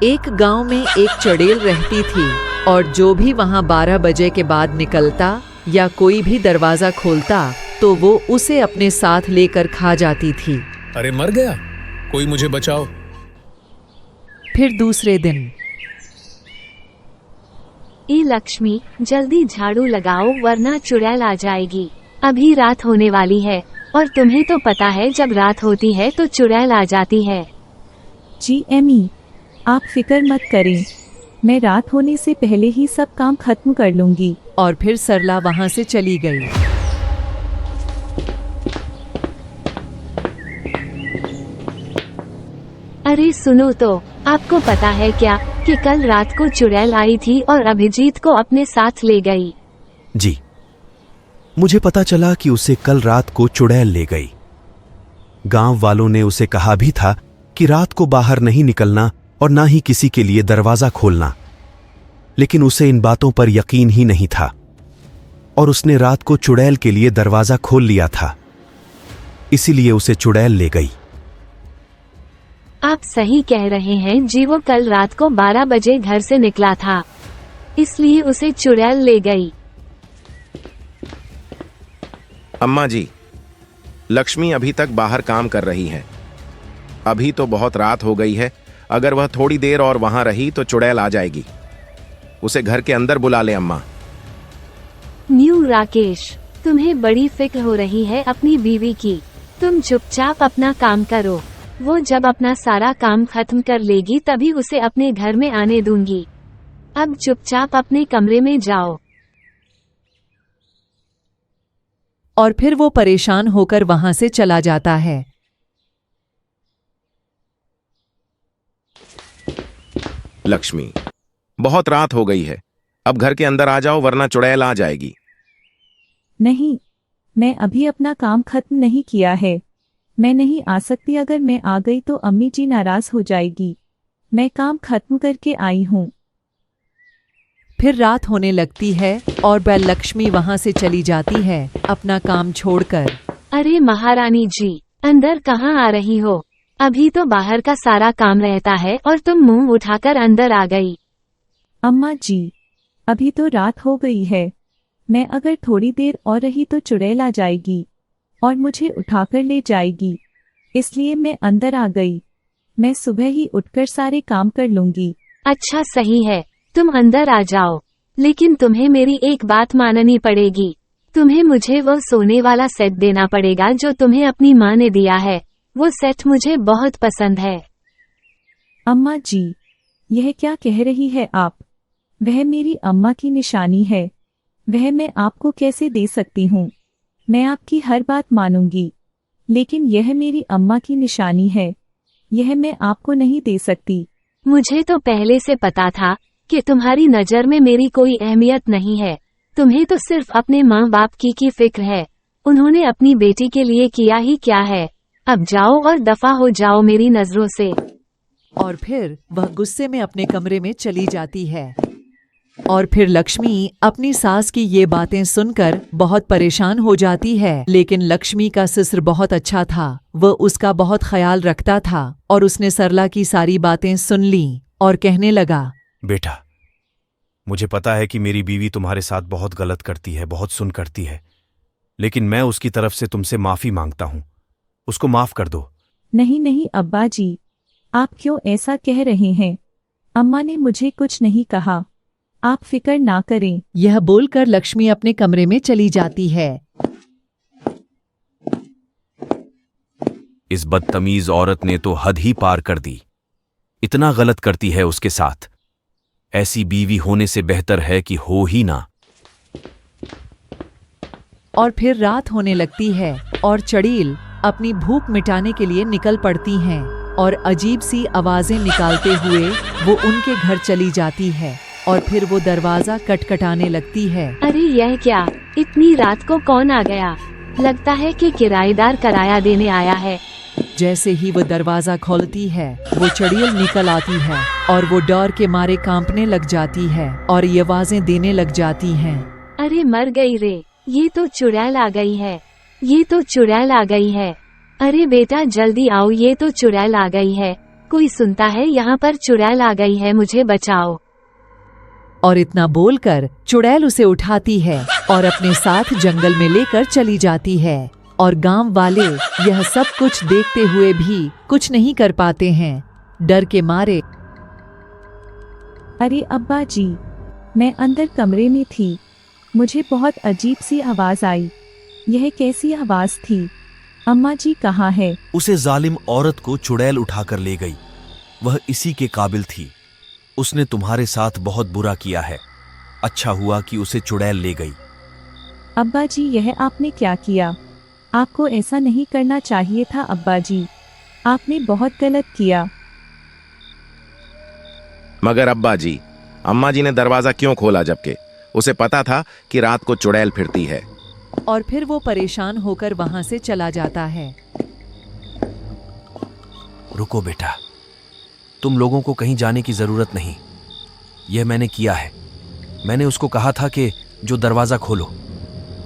एक गांव में एक चुड़ैल रहती थी और जो भी वहां 12 बजे के बाद निकलता या कोई भी दरवाजा खोलता तो वो उसे अपने साथ लेकर खा जाती थी। अरे मर गया, कोई मुझे बचाओ। फिर दूसरे दिन, ए लक्ष्मी, जल्दी झाड़ू लगाओ वरना चुड़ैल आ जाएगी। अभी रात होने वाली है और तुम्हें तो पता है जब रात होती है तो चुड़ैल आ जाती है। जी एमी, आप फिक्र मत करें, मैं रात होने से पहले ही सब काम खत्म कर लूंगी। और फिर सरला वहां से चली गई। अरे सुनो तो, आपको पता है क्या कि कल रात को चुड़ैल आई थी और अभिजीत को अपने साथ ले गई। जी, मुझे पता चला कि उसे कल रात को चुड़ैल ले गई। गांव वालों ने उसे कहा भी था कि रात को बाहर नहीं निकलना और ना ही किसी के लिए दरवाजा खोलना, लेकिन उसे इन बातों पर यकीन ही नहीं था और उसने रात को चुड़ैल के लिए दरवाजा खोल लिया था, इसीलिए उसे चुड़ैल ले गई। आप सही कह रहे हैं जी, वो कल रात को 12 बजे घर से निकला था, इसलिए उसे चुड़ैल ले गई। अम्मा जी, लक्ष्मी अभी तक बाहर काम कर रही है। अभी तो बहुत रात हो गई है, अगर वह थोड़ी देर और वहां रही तो चुड़ैल आ जाएगी। उसे घर के अंदर बुला ले अम्मा। न्यू राकेश, तुम्हें बड़ी फिक्र हो रही है अपनी बीवी की। तुम चुपचाप अपना काम करो, वो जब अपना सारा काम खत्म कर लेगी तभी उसे अपने घर में आने दूंगी। अब चुपचाप अपने कमरे में जाओ। और फिर वो परेशान होकर वहां से चला जाता है। लक्ष्मी, बहुत रात हो गई है, अब घर के अंदर आ जाओ वरना चुड़ैल आ जाएगी। नहीं, मैं अभी अपना काम खत्म नहीं किया है, मैं नहीं आ सकती। अगर मैं आ गई तो अम्मी जी नाराज हो जाएगी। मैं काम खत्म करके आई हूँ। फिर रात होने लगती है और वह लक्ष्मी वहां से चली जाती है अपना काम छोड़कर। अरे महारानी जी, अंदर कहाँ आ रही हो? अभी तो बाहर का सारा काम रहता है और तुम मुंह उठाकर अंदर आ गई। अम्मा जी, अभी तो रात हो गई है, मैं अगर थोड़ी देर और रही तो चुड़ैल आ जाएगी और मुझे उठाकर ले जाएगी, इसलिए मैं अंदर आ गई। मैं सुबह ही उठकर सारे काम कर लूंगी। अच्छा सही है, तुम अंदर आ जाओ, लेकिन तुम्हें मेरी एक बात माननी पड़ेगी। तुम्हें मुझे वो सोने वाला सेट देना पड़ेगा जो तुम्हें अपनी माँ ने दिया है। वो सेट मुझे बहुत पसंद है। अम्मा जी, यह क्या कह रही है आप? वह मेरी अम्मा की निशानी है, वह मैं आपको कैसे दे सकती हूँ? मैं आपकी हर बात मानूंगी, लेकिन यह मेरी अम्मा की निशानी है, यह मैं आपको नहीं दे सकती। मुझे तो पहले से पता था कि तुम्हारी नज़र में मेरी कोई अहमियत नहीं है। तुम्हें तो सिर्फ अपने माँ बाप की फिक्र है। उन्होंने अपनी बेटी के लिए किया ही क्या है। अब जाओ और दफा हो जाओ मेरी नजरों से। और फिर वह गुस्से में अपने कमरे में चली जाती है। और फिर लक्ष्मी अपनी सास की ये बातें सुनकर बहुत परेशान हो जाती है, लेकिन लक्ष्मी का ससुर बहुत अच्छा था, वह उसका बहुत ख्याल रखता था और उसने सरला की सारी बातें सुन ली और कहने लगा, बेटा, मुझे पता है कि मेरी बीवी तुम्हारे साथ बहुत गलत करती है, बहुत सुन करती है, लेकिन मैं उसकी तरफ से तुमसे माफी मांगता हूँ, उसको माफ कर दो। नहीं नहीं अब्बा जी, आप क्यों ऐसा कह रहे हैं? अम्मा ने मुझे कुछ नहीं कहा, आप फिक्र ना करें। यह बोलकर लक्ष्मी अपने कमरे में चली जाती है। इस बदतमीज औरत ने तो हद ही पार कर दी, इतना गलत करती है उसके साथ। ऐसी बीवी होने से बेहतर है कि हो ही ना। और फिर रात होने लगती है और चुड़ैल अपनी भूख मिटाने के लिए निकल पड़ती हैं और अजीब सी आवाजें निकालते हुए वो उनके घर चली जाती है और फिर वो दरवाजा खटखटाने लगती है। अरे यह क्या, इतनी रात को कौन आ गया? लगता है कि किराएदार किराया देने आया है। जैसे ही वो दरवाजा खोलती है वो चुड़ैल निकल आती है और वो डर के मारे कांपने लग जाती है और ये आवाजें देने लग जाती हैं। अरे मर गई रे, ये तो चुड़ैल आ गई है, ये तो चुड़ैल आ गई है। अरे बेटा जल्दी आओ, ये तो चुड़ैल आ गई है। कोई सुनता है, यहाँ पर चुड़ैल आ गई है, मुझे बचाओ। और इतना बोलकर चुड़ैल उसे उठाती है और अपने साथ जंगल में लेकर चली जाती है। और गांव वाले यह सब कुछ देखते हुए भी कुछ नहीं कर पाते हैं, डर के मारे। अरे अब्बा जी, मैं अंदर कमरे में थी, मुझे बहुत अजीब सी आवाज आई। यह कैसी आवाज थी? अम्मा जी कहाँ है? उसे जालिम औरत को चुड़ैल उठाकर ले गई। वह इसी के काबिल थी। उसने तुम्हारे साथ बहुत बुरा किया है। अच्छा हुआ कि उसे चुड़ैल ले गई। अब्बा जी, यह आपने क्या किया? आपको ऐसा नहीं करना चाहिए था अब्बा जी, आपने बहुत गलत किया। मगर अब्बा जी, अम्मा जी ने दरवाजा क्यों खोला जबकि उसे पता था कि रात को चुड़ैल फिरती है? और फिर वो परेशान होकर वहां से चला जाता है। रुको बेटा, तुम लोगों को कहीं जाने की जरूरत नहीं। यह मैंने किया है। मैंने उसको कहा था कि जो दरवाजा खोलो,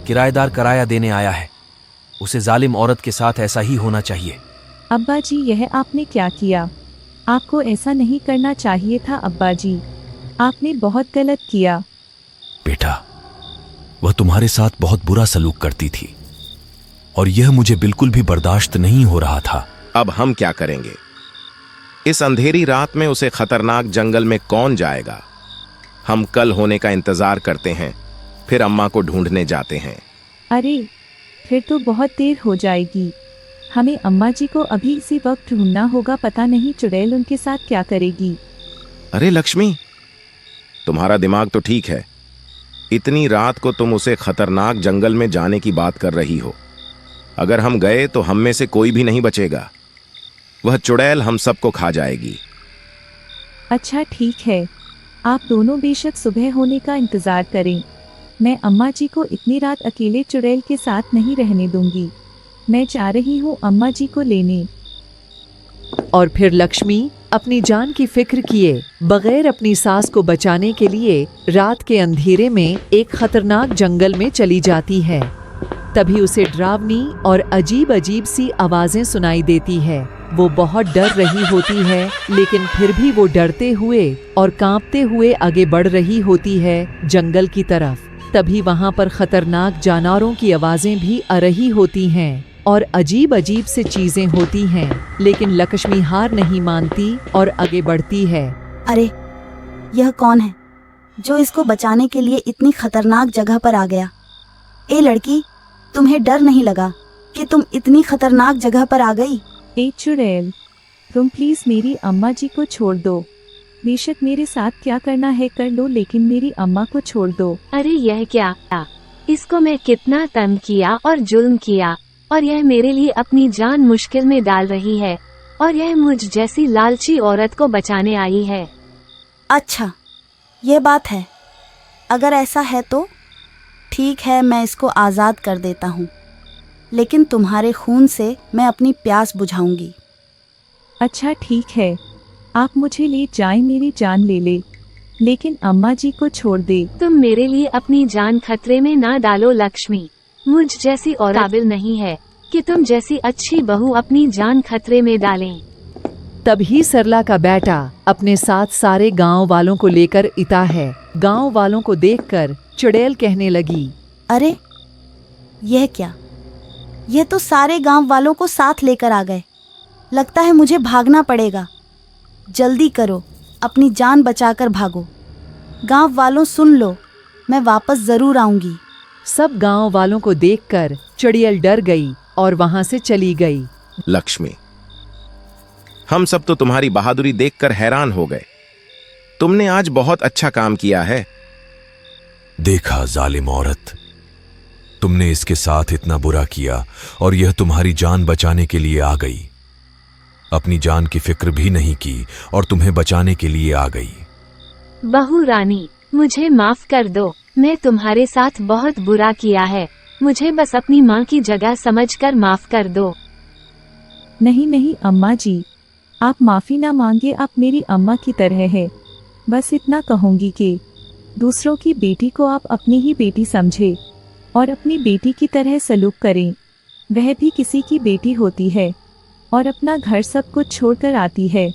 किराएदार किराया देने आया है। उसे जालिम औरत के साथ ऐसा ही होना चाहिए। अब्बा जी, यह आपने क्या किया? आपको ऐसा नहीं करना चाहिए था अब्बा जी, आपने बहुत गलत किया। बेटा, वह तुम्हारे साथ बहुत बुरा सलूक करती थी और यह मुझे बिल्कुल भी बर्दाश्त नहीं हो रहा था। अब हम क्या करेंगे? इस अंधेरी रात में उसे खतरनाक जंगल में कौन जाएगा? हम कल होने का इंतजार करते हैं, फिर अम्मा को ढूंढने जाते हैं। अरे, फिर तो बहुत देर हो जाएगी। हमें अम्मा जी को अभी इसी वक्त ढूंढना होगा, पता नहीं चुड़ैल उनके साथ क्या करेगी। अरे लक्ष्मी, तुम्हारा दिमाग तो ठीक है। इतनी रात को तुम उसे खतरनाक जंगल में जाने की बात कर रही हो। अगर हम गए तो हम में से कोई भी नहीं बचेगा। वह चुड़ैल हम सबको खा जाएगी। अच्छा ठीक है, आप दोनों बेशक सुबह होने का इंतजार करें। मैं अम्मा जी को इतनी रात अकेले चुड़ैल के साथ नहीं रहने दूंगी। मैं जा रही हूँ अम्मा जी को लेने। और फिर लक्ष्मी अपनी जान की फिक्र किए बगैर अपनी सास को बचाने के लिए रात के अंधेरे में एक खतरनाक जंगल में चली जाती है। तभी उसे डरावनी और अजीब अजीब सी आवाजें सुनाई देती है। वो बहुत डर रही होती है, लेकिन फिर भी वो डरते हुए और कांपते हुए आगे बढ़ रही होती है जंगल की तरफ। तभी वहां पर खतरनाक जानवरों की आवाजें भी आ रही होती हैं और अजीब अजीब से चीजें होती हैं, लेकिन लक्ष्मी हार नहीं मानती और आगे बढ़ती है। अरे, यह कौन है जो इसको बचाने के लिए इतनी खतरनाक जगह पर आ गया? ए लड़की, तुम्हें डर नहीं लगा कि तुम इतनी खतरनाक जगह पर आ गई? ए चुड़ैल, तुम प्लीज मेरी अम्मा जी को छोड़ दो। बेशक मेरे साथ क्या करना है कर लो, लेकिन मेरी अम्मा को छोड़ दो। अरे यह क्या? इसको मैं कितना तंग किया और जुल्म किया, और यह मेरे लिए अपनी जान मुश्किल में डाल रही है, और यह मुझ जैसी लालची औरत को बचाने आई है। अच्छा, ये बात है। अगर ऐसा है तो ठीक है, मैं इसको आज़ाद कर देता हूँ, लेकिन तुम्हारे खून से मैं अपनी प्यास बुझाऊंगी। अच्छा ठीक है, आप मुझे ले जाएं, मेरी जान ले ले, लेकिन अम्मा जी को छोड़ दे। तुम मेरे लिए अपनी जान खतरे में ना डालो लक्ष्मी। मुझ जैसी और काबिल नहीं है कि तुम जैसी अच्छी बहू अपनी जान खतरे में डालें। तभी सरला का बेटा अपने साथ सारे गांव वालों को लेकर इता है। गांव वालों को देखकर चुड़ैल कहने लगी, अरे, यह क्या? यह तो सारे गांव वालों को साथ लेकर आ गए। लगता है मुझे भागना पड़ेगा। जल्दी करो, अपनी जान बचाकर भागो। गांव वालों सुन लो, मैं वापस जरूर आऊंगी। सब गांव वालों को देखकर चुड़ैल डर गई और वहां से चली गई। लक्ष्मी, हम सब तो तुम्हारी बहादुरी देखकर हैरान हो गए। तुमने आज बहुत अच्छा काम किया है। देखा जालिम औरत, तुमने इसके साथ इतना बुरा किया और यह तुम्हारी जान बचाने के लिए आ गई। अपनी जान की फिक्र भी नहीं की और तुम्हें बचाने के लिए आ गई। बहू रानी, मुझे माफ कर दो। मैं तुम्हारे साथ बहुत बुरा किया है। मुझे बस अपनी माँ की जगह समझकर माफ कर दो। नहीं नहीं अम्मा जी, आप माफी ना मांगे, आप मेरी अम्मा की तरह है। बस इतना कहूंगी कि दूसरों की बेटी को आप अपनी ही बेटी समझे और अपनी बेटी की तरह सलूक करें। वह भी किसी की बेटी होती है और अपना घर सब कुछ छोड़कर आती है।